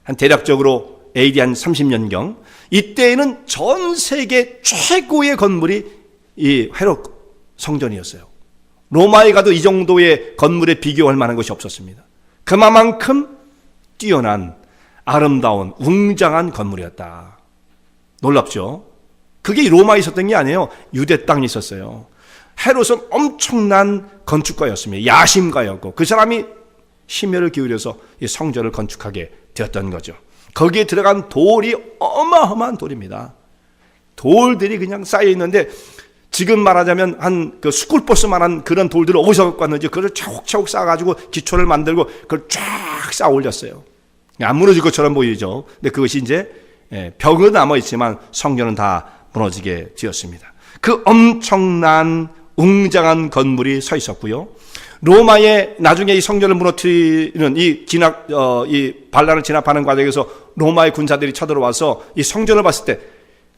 한 대략적으로 AD 한 30년경, 이때에는 전 세계 최고의 건물이 이 헤롯 성전이었어요. 로마에 가도 이 정도의 건물에 비교할 만한 것이 없었습니다. 그만큼 뛰어난 아름다운 웅장한 건물이었다. 놀랍죠? 그게 로마에 있었던 게 아니에요. 유대 땅에 있었어요. 헤롯은 엄청난 건축가였습니다. 야심가였고 그 사람이 심혈을 기울여서 이 성전을 건축하게 되었던 거죠. 거기에 들어간 돌이 어마어마한 돌입니다. 돌들이 그냥 쌓여 있는데 지금 말하자면 한 그 스쿨버스만한 그런 돌들을 어디서 갖고 왔는지 그걸 차곡차곡 쌓아가지고 기초를 만들고 그걸 쫙 쌓아 올렸어요. 안 무너질 것처럼 보이죠. 근데 그것이 이제 벽은 남아있지만 성전은 다 무너지게 되었습니다. 그 엄청난 웅장한 건물이 서 있었고요. 로마에 나중에 이 성전을 무너뜨리는 이 반란을 진압하는 과정에서 로마의 군사들이 쳐들어와서 이 성전을 봤을 때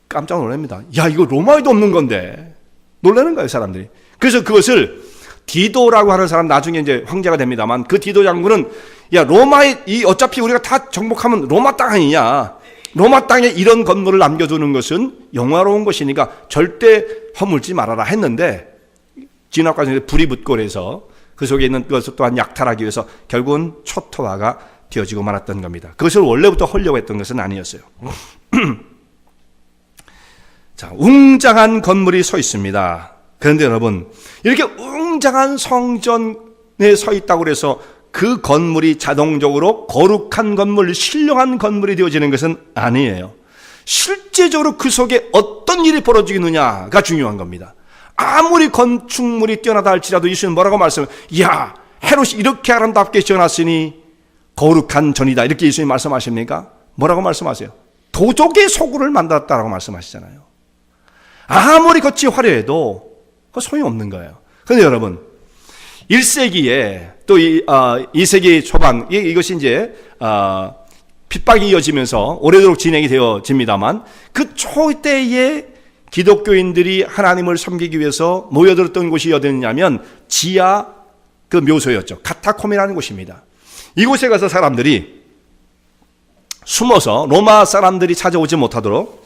깜짝 놀랍니다. 야, 이거 로마에도 없는 건데. 놀라는 거예요, 사람들이. 그래서 그것을 디도라고 하는 사람, 나중에 이제 황제가 됩니다만, 그 디도 장군은 야, 로마에 어차피 우리가 다 정복하면 로마 땅 아니냐. 로마 땅에 이런 건물을 남겨두는 것은 영화로운 것이니까 절대 허물지 말아라 했는데, 진압 과정에서 불이 붙고 그래서 그 속에 있는 것을 또한 약탈하기 위해서 결국은 초토화가 되어지고 말았던 겁니다. 그것을 원래부터 하려고 했던 것은 아니었어요. 자, 웅장한 건물이 서 있습니다. 그런데 여러분, 이렇게 웅장한 성전에 서 있다고 해서 그 건물이 자동적으로 거룩한 건물, 신령한 건물이 되어지는 것은 아니에요. 실제적으로 그 속에 어떤 일이 벌어지느냐가 중요한 겁니다. 아무리 건축물이 뛰어나다 할지라도 예수는 뭐라고 말씀해요? 야, 헤롯이 이렇게 아름답게 지어놨으니 거룩한 전이다. 이렇게 예수님 말씀하십니까? 뭐라고 말씀하세요? 도적의 소굴을 만들었다라고 말씀하시잖아요. 아무리 겉이 화려해도 그 소용이 없는 거예요. 그런데 여러분, 1세기에 또 2세기 초반, 이것이 이제 핍박이 이어지면서 오래도록 진행이 되어집니다만, 그 초대에 기독교인들이 하나님을 섬기기 위해서 모여들었던 곳이 어디였냐면 지하 그 묘소였죠. 카타콤이라는 곳입니다. 이곳에 가서 사람들이 숨어서, 로마 사람들이 찾아오지 못하도록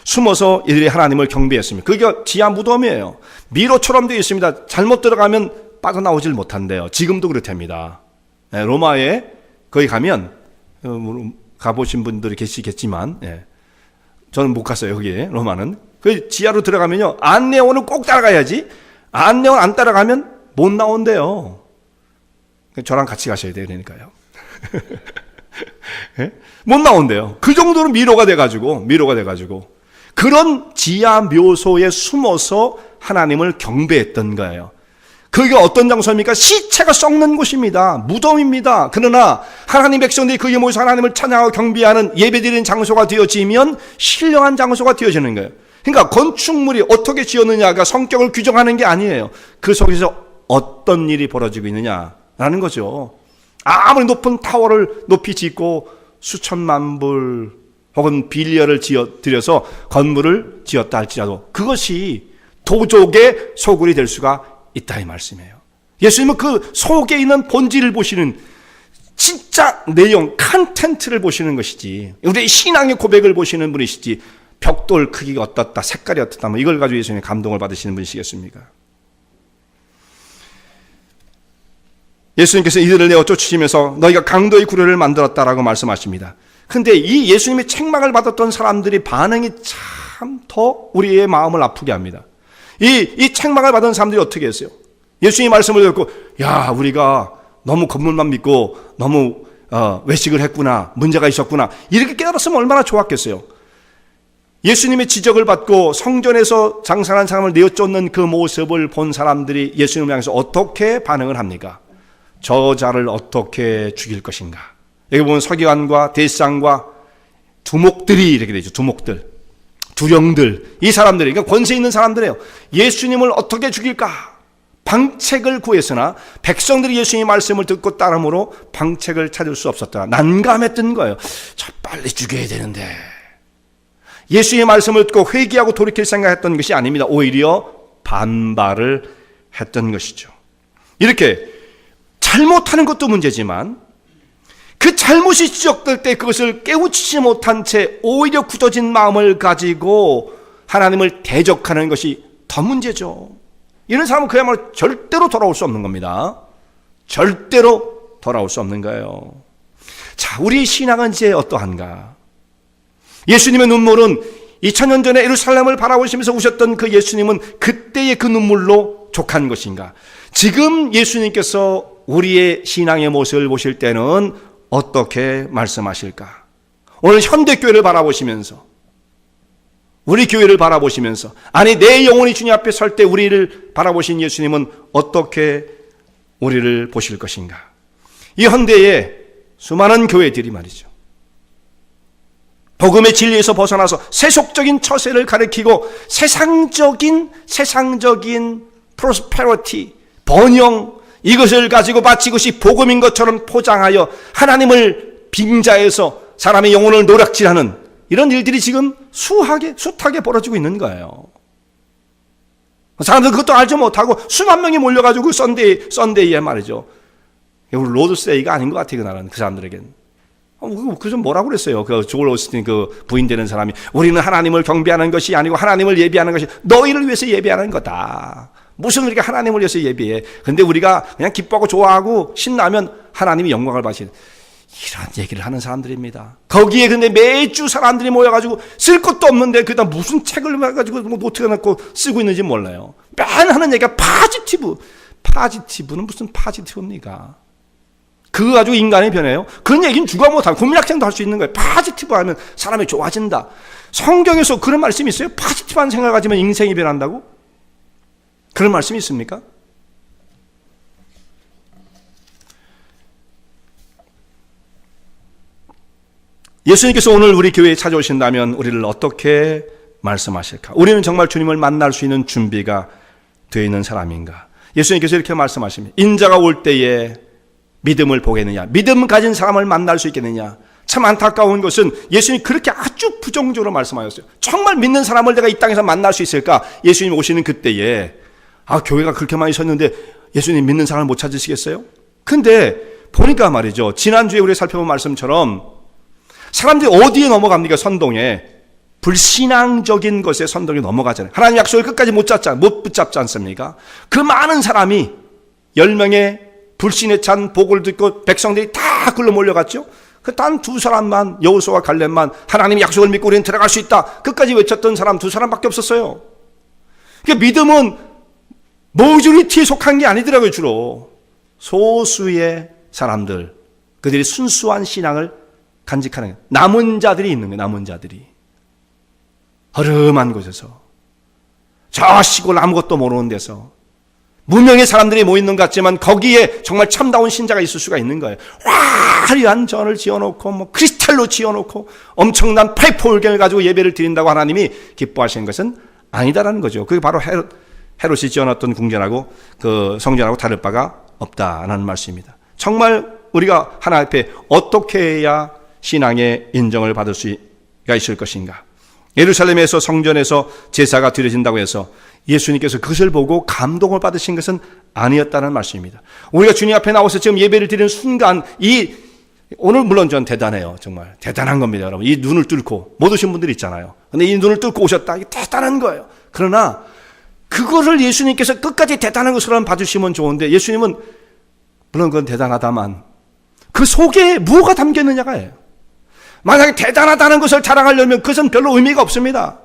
숨어서 이들이 하나님을 경배했습니다. 그게 지하 무덤이에요. 미로처럼 되어 있습니다. 잘못 들어가면 빠져나오질 못한대요. 지금도 그렇답니다. 로마에 거기 가면, 가보신 분들이 계시겠지만, 저는 못 갔어요. 거기에 로마는. 그 지하로 들어가면요, 안내원은 꼭 따라가야지. 안내원 안 따라가면 못 나온대요. 저랑 같이 가셔야 돼요. 그러니까요. 못 나온대요. 그 정도로 미로가 돼가지고 그런 지하 묘소에 숨어서 하나님을 경배했던 거예요. 그게 어떤 장소입니까? 시체가 썩는 곳입니다. 무덤입니다. 그러나 하나님 백성들이 거기에 모여서 하나님을 찬양하고 경배하는 예배드리는 장소가 되어지면 신령한 장소가 되어지는 거예요. 그러니까 건축물이 어떻게 지었느냐가 성격을 규정하는 게 아니에요. 그 속에서 어떤 일이 벌어지고 있느냐라는 거죠. 아무리 높은 타워를 높이 짓고 수천만 불 혹은 빌리언을 들여서 건물을 지었다 할지라도 그것이 도적의 소굴이 될 수가 있다 이 말씀이에요. 예수님은 그 속에 있는 본질을 보시는, 진짜 내용, 컨텐츠를 보시는 것이지, 우리의 신앙의 고백을 보시는 분이시지, 벽돌 크기가 어떻다, 색깔이 어떻다, 뭐 이걸 가지고 예수님이 감동을 받으시는 분이시겠습니까? 예수님께서 이들을 내어 쫓으시면서 너희가 강도의 구례를 만들었다라고 말씀하십니다. 근데 이 예수님의 책망을 받았던 사람들이 반응이 참 더 우리의 마음을 아프게 합니다. 이 책망을 받은 사람들이 어떻게 했어요? 예수님의 말씀을 듣고, 야, 우리가 너무 건물만 믿고 너무 외식을 했구나, 문제가 있었구나, 이렇게 깨달았으면 얼마나 좋았겠어요. 예수님의 지적을 받고 성전에서 장사하는 사람을 내어쫓는 그 모습을 본 사람들이 예수님을 향해서 어떻게 반응을 합니까? 저 자를 어떻게 죽일 것인가? 여기 보면 서기관과 대상과 두목들이 이렇게 되죠. 두목들, 두령들, 이 사람들이, 그러니까 권세 있는 사람들이에요. 예수님을 어떻게 죽일까? 방책을 구했으나 백성들이 예수님의 말씀을 듣고 따름으로 방책을 찾을 수 없었다. 난감했던 거예요. 저 빨리 죽여야 되는데. 예수님의 말씀을 듣고 회개하고 돌이킬 생각했던 것이 아닙니다. 오히려 반발을 했던 것이죠. 이렇게 잘못하는 것도 문제지만 그 잘못이 지적될 때 그것을 깨우치지 못한 채 오히려 굳어진 마음을 가지고 하나님을 대적하는 것이 더 문제죠. 이런 사람은 그야말로 절대로 돌아올 수 없는 겁니다. 절대로 돌아올 수 없는 거예요. 자, 우리 신앙은 이제 어떠한가? 예수님의 눈물은 2000년 전에 예루살렘을 바라보시면서 우셨던 그 예수님은 그때의 그 눈물로 족한 것인가? 지금 예수님께서 우리의 신앙의 모습을 보실 때는 어떻게 말씀하실까? 오늘 현대교회를 바라보시면서, 우리 교회를 바라보시면서, 아니 내 영혼이 주님 앞에 설 때 우리를 바라보신 예수님은 어떻게 우리를 보실 것인가? 이 현대에 수많은 교회들이 말이죠, 복음의 진리에서 벗어나서 세속적인 처세를 가리키고 세상적인 프로스페리티, 번영, 이것을 가지고 마치 이것이 복음인 것처럼 포장하여 하나님을 빙자해서 사람의 영혼을 노략질하는 이런 일들이 지금 숱하게 벌어지고 있는 거예요. 사람들 그것도 알지 못하고 수만 명이 몰려가지고 썬데이에 말이죠. 우리 로드세이가 아닌 것 같아요. 그 나라는, 그 사람들에겐. 그 좀 뭐라고 그랬어요. 그 조엘 오스틴 그 부인 되는 사람이, 우리는 하나님을 경배하는 것이 아니고 하나님을 예배하는 것이 너희를 위해서 예배하는 거다. 무슨 우리가 하나님을 위해서 예배해? 근데 우리가 그냥 기뻐하고 좋아하고 신나면 하나님이 영광을 받으시는, 이런 얘기를 하는 사람들입니다. 거기에 근데 매주 사람들이 모여가지고 쓸 것도 없는데 그다 무슨 책을 가지고 노트가 넣고 쓰고 있는지 몰라요. 맨 하는 얘기가 파지티브는 무슨 파지티브입니까? 그거 가지고 인간이 변해요? 그런 얘기는 누가 못하고 국민학생도 할 수 있는 거예요. 파지티브 하면 사람이 좋아진다. 성경에서 그런 말씀이 있어요? 파지티브한 생각을 가지면 인생이 변한다고? 그런 말씀이 있습니까? 예수님께서 오늘 우리 교회에 찾아오신다면 우리를 어떻게 말씀하실까? 우리는 정말 주님을 만날 수 있는 준비가 되어 있는 사람인가? 예수님께서 이렇게 말씀하십니다. 인자가 올 때에 믿음을 보겠느냐? 믿음 가진 사람을 만날 수 있겠느냐? 참 안타까운 것은 예수님이 그렇게 아주 부정적으로 말씀하셨어요. 정말 믿는 사람을 내가 이 땅에서 만날 수 있을까? 예수님이 오시는 그때에, 교회가 그렇게 많이 섰는데 예수님 믿는 사람을 못 찾으시겠어요? 근데 보니까 말이죠, 지난주에 우리 살펴본 말씀처럼 사람들이 어디에 넘어갑니까? 선동에. 불신앙적인 것에 선동에 넘어가잖아요. 하나님 약속을 끝까지 못 붙잡지 않습니까? 그 많은 사람이 10명의 불신에 찬 복을 듣고 백성들이 다 글로 몰려갔죠. 그 단 두 사람만, 여호수아와 갈렙만 하나님 약속을 믿고 우리는 들어갈 수 있다 끝까지 외쳤던 사람 두 사람밖에 없었어요. 그러니까 믿음은 모조리티에 속한 게 아니더라고요. 주로 소수의 사람들, 그들이 순수한 신앙을 간직하는 남은 자들이 있는 거예요. 남은 자들이 허름한 곳에서, 저 시골 아무것도 모르는 데서 무명의 사람들이 모이는 것 같지만 거기에 정말 참다운 신자가 있을 수가 있는 거예요. 화려한 전을 지어놓고 크리스탈로 지어놓고 엄청난 파이프 올갱을 가지고 예배를 드린다고 하나님이 기뻐하시는 것은 아니다라는 거죠. 그게 바로 헤롯이 지어놨던 궁전하고 그 성전하고 다를 바가 없다라는 말씀입니다. 정말 우리가 하나님 앞에 어떻게 해야 신앙의 인정을 받을 수가 있을 것인가? 예루살렘에서 성전에서 제사가 드려진다고 해서 예수님께서 그것을 보고 감동을 받으신 것은 아니었다는 말씀입니다. 우리가 주님 앞에 나와서 지금 예배를 드리는 순간 오늘 물론 전 대단해요. 정말 대단한 겁니다, 여러분. 이 눈을 뚫고 못 오신 분들이 있잖아요. 근데 이 눈을 뚫고 오셨다. 이게 대단한 거예요. 그러나 그거를 예수님께서 끝까지 대단한 것으로 봐주시면 좋은데, 예수님은 물론 그건 대단하다만 그 속에 무엇가 담겼느냐가 해요. 만약에 대단하다는 것을 자랑하려면 그것은 별로 의미가 없습니다.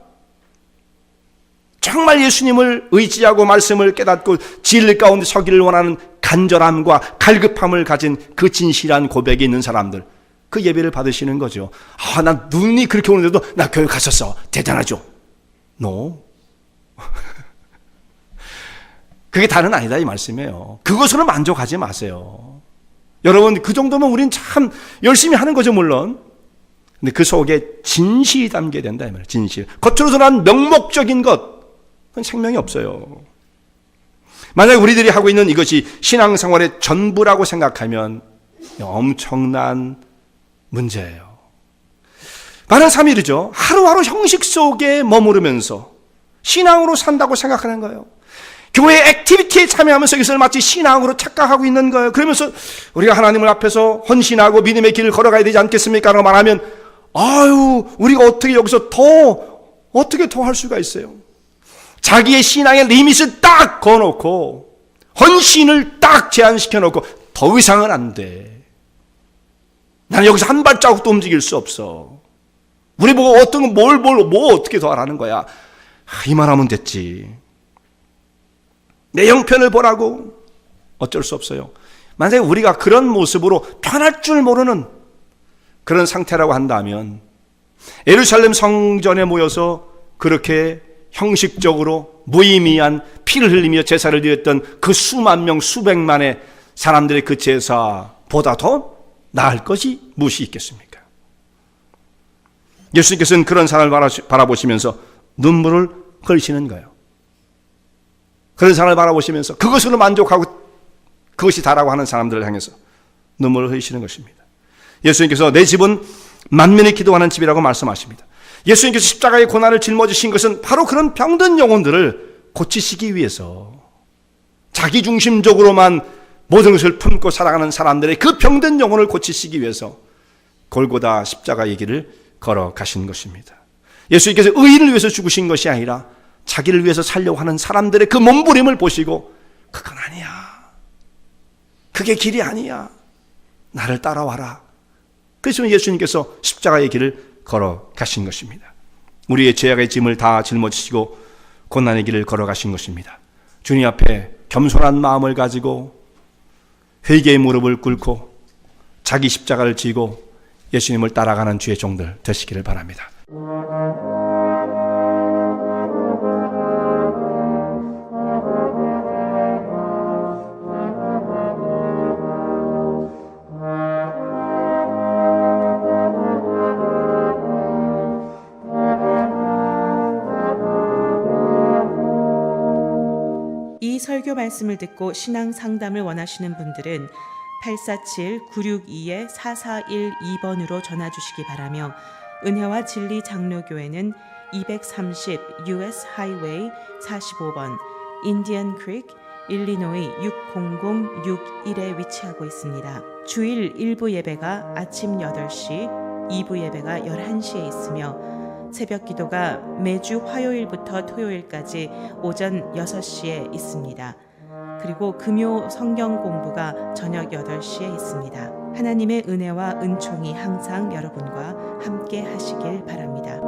정말 예수님을 의지하고 말씀을 깨닫고 진리 가운데 서기를 원하는 간절함과 갈급함을 가진 그 진실한 고백이 있는 사람들, 그 예배를 받으시는 거죠. 난 눈이 그렇게 오는데도 나 교회 갔었어. 대단하죠. No. 그게 다는 아니다 이 말씀이에요. 그것으로 만족하지 마세요. 여러분, 그 정도면 우린 참 열심히 하는 거죠, 물론. 근데 그 속에 진실이 담겨야 된다 이 말이에요. 진실. 겉으로 드러난 명목적인 것, 그건 생명이 없어요. 만약 우리들이 하고 있는 이것이 신앙생활의 전부라고 생각하면 엄청난 문제예요. 많은 사람이 이러죠. 하루하루 형식 속에 머무르면서 신앙으로 산다고 생각하는 거예요. 교회 액티비티에 참여하면서 이것을 마치 신앙으로 착각하고 있는 거예요. 그러면서 우리가 하나님을 앞에서 헌신하고 믿음의 길을 걸어가야 되지 않겠습니까? 라고 말하면 우리가 어떻게 여기서 어떻게 더 할 수가 있어요? 자기의 신앙의 리밋을 딱 거놓고 헌신을 딱 제한시켜 놓고 더 이상은 안 돼. 나는 여기서 한 발자국도 움직일 수 없어. 우리 보고 어떤 뭐 어떻게 더 하라는 거야? 이 말하면 됐지. 내 형편을 보라고. 어쩔 수 없어요. 만약에 우리가 그런 모습으로 편할 줄 모르는 그런 상태라고 한다면, 예루살렘 성전에 모여서 그렇게 형식적으로 무의미한 피를 흘리며 제사를 드렸던 그 수만 명 수백만의 사람들의 그 제사보다 더 나을 것이 무엇이 있겠습니까? 예수님께서는 그런 사람을 바라보시면서 눈물을 흘리시는 거예요. 그런 사람을 바라보시면서 그것으로 만족하고 그것이 다라고 하는 사람들을 향해서 눈물을 흘리시는 것입니다. 예수님께서 내 집은 만민이 기도하는 집이라고 말씀하십니다. 예수님께서 십자가의 고난을 짊어지신 것은 바로 그런 병든 영혼들을 고치시기 위해서, 자기 중심적으로만 모든 것을 품고 살아가는 사람들의 그 병든 영혼을 고치시기 위해서 골고다 십자가의 길을 걸어가신 것입니다. 예수님께서 의인을 위해서 죽으신 것이 아니라 자기를 위해서 살려고 하는 사람들의 그 몸부림을 보시고, 그건 아니야, 그게 길이 아니야, 나를 따라와라. 그래서 예수님께서 십자가의 길을 걸어가신 것입니다. 우리의 죄악의 짐을 다 짊어지시고 고난의 길을 걸어가신 것입니다. 주님 앞에 겸손한 마음을 가지고 회개의 무릎을 꿇고 자기 십자가를 지고 예수님을 따라가는 주의 종들 되시기를 바랍니다. 이 설교 말씀을 듣고 신앙 상담을 원하시는 분들은 847-962-4412번으로 전화 주시기 바라며, 은혜와 진리 장로교회는 230 US 하이웨이 45번 인디언 크릭 일리노이 60061에 위치하고 있습니다. 주일 1부 예배가 아침 8시, 2부 예배가 11시에 있으며 새벽 기도가 매주 화요일부터 토요일까지 오전 6시에 있습니다. 그리고 금요 성경 공부가 저녁 8시에 있습니다. 하나님의 은혜와 은총이 항상 여러분과 함께 하시길 바랍니다.